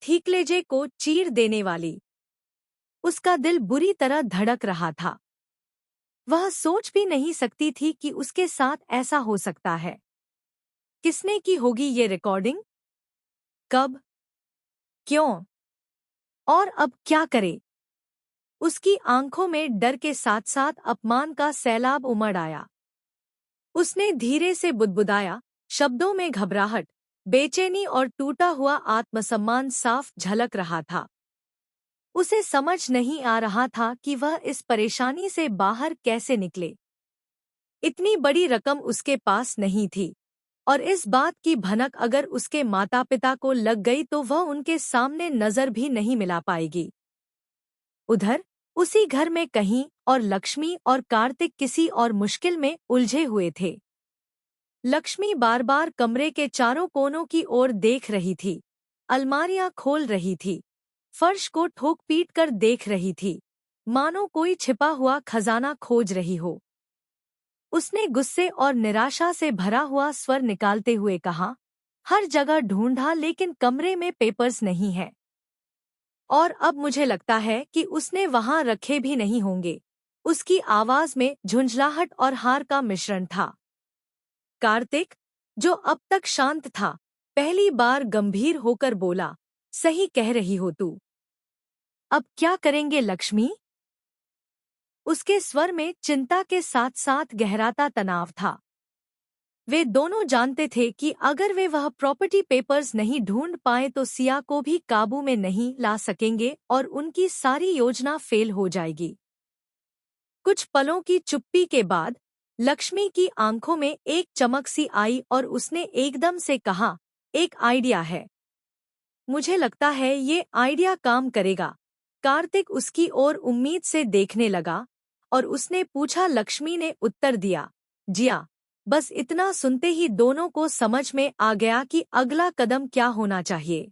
ठीकलेजे को चीर देने वाली। उसका दिल बुरी तरह धड़क रहा था। वह सोच भी नहीं सकती थी कि उसके साथ ऐसा हो सकता है। किसने की होगी ये रिकॉर्डिंग? कब? क्यों? और अब क्या करे? उसकी आंखों में डर के साथ साथ अपमान का सैलाब उमड़ आया। उसने धीरे से बुदबुदाया, शब्दों में घबराहट, बेचैनी और टूटा हुआ आत्मसम्मान साफ झलक रहा था। उसे समझ नहीं आ रहा था कि वह इस परेशानी से बाहर कैसे निकले। इतनी बड़ी रकम उसके पास नहीं थी, और इस बात की भनक अगर उसके माता पिता को लग गई तो वह उनके सामने नजर भी नहीं मिला पाएगी। उधर उसी घर में कहीं और लक्ष्मी और कार्तिक किसी और मुश्किल में उलझे हुए थे। लक्ष्मी बार बार कमरे के चारों कोनों की ओर देख रही थी, अलमारियां खोल रही थी, फर्श को ठोक पीट कर देख रही थी, मानो कोई छिपा हुआ खजाना खोज रही हो। उसने गुस्से और निराशा से भरा हुआ स्वर निकालते हुए कहा, हर जगह ढूंढा लेकिन कमरे में पेपर्स नहीं है। और अब मुझे लगता है कि उसने वहां रखे भी नहीं होंगे। उसकी आवाज में झुंझलाहट और हार का मिश्रण था। कार्तिक, जो अब तक शांत था, पहली बार गंभीर होकर बोला, सही कह रही हो तू। अब क्या करेंगे लक्ष्मी? उसके स्वर में चिंता के साथ साथ गहराता तनाव था। वे दोनों जानते थे कि अगर वे वह प्रॉपर्टी पेपर्स नहीं ढूंढ पाए तो सिया को भी काबू में नहीं ला सकेंगे और उनकी सारी योजना फेल हो जाएगी। कुछ पलों की चुप्पी के बाद लक्ष्मी की आंखों में एक चमक सी आई और उसने एकदम से कहा, एक आइडिया है। मुझे लगता है ये आइडिया काम करेगा। कार्तिक उसकी ओर उम्मीद से देखने लगा और उसने पूछा। लक्ष्मी ने उत्तर दिया, जिया। बस इतना सुनते ही दोनों को समझ में आ गया कि अगला कदम क्या होना चाहिए।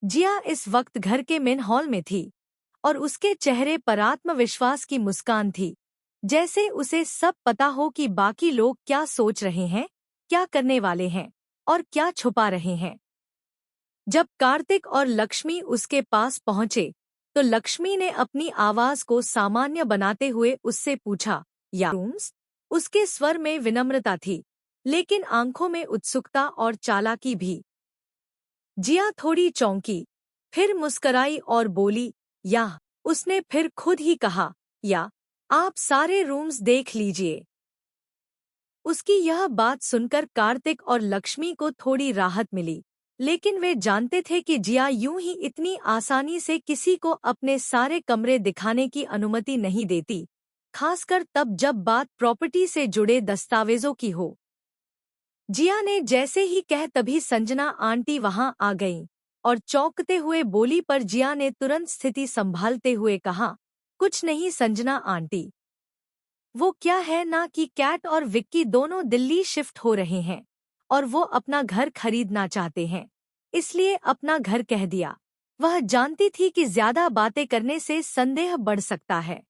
जिया इस वक्त घर के मेन हॉल में थी और उसके चेहरे पर आत्मविश्वास की मुस्कान थी, जैसे उसे सब पता हो कि बाकी लोग क्या सोच रहे हैं, क्या करने वाले हैं और क्या छुपा रहे हैं। जब कार्तिक और लक्ष्मी उसके पास पहुंचे तो लक्ष्मी ने अपनी आवाज को सामान्य बनाते हुए उससे पूछा, या रूम्स? उसके स्वर में विनम्रता थी, लेकिन आंखों में उत्सुकता और चालाकी भी। जिया थोड़ी चौंकी, फिर मुस्कराई और बोली, या। उसने फिर खुद ही कहा, या, आप सारे रूम्स देख लीजिए। उसकी यह बात सुनकर कार्तिक और लक्ष्मी को थोड़ी राहत मिली, लेकिन वे जानते थे कि जिया यूं ही इतनी आसानी से किसी को अपने सारे कमरे दिखाने की अनुमति नहीं देती, खासकर तब जब बात प्रॉपर्टी से जुड़े दस्तावेजों की हो। जिया ने जैसे ही कह तभी संजना आंटी वहां आ गईं और चौंकते हुए बोली, पर जिया ने तुरंत स्थिति संभालते हुए कहा, कुछ नहीं संजना आंटी। वो क्या है ना कि कैट और विक्की दोनों दिल्ली शिफ्ट हो रहे हैं और वो अपना घर खरीदना चाहते हैं, इसलिए अपना घर कह दिया। वह जानती थी कि ज्यादा बातें करने से संदेह बढ़ सकता है।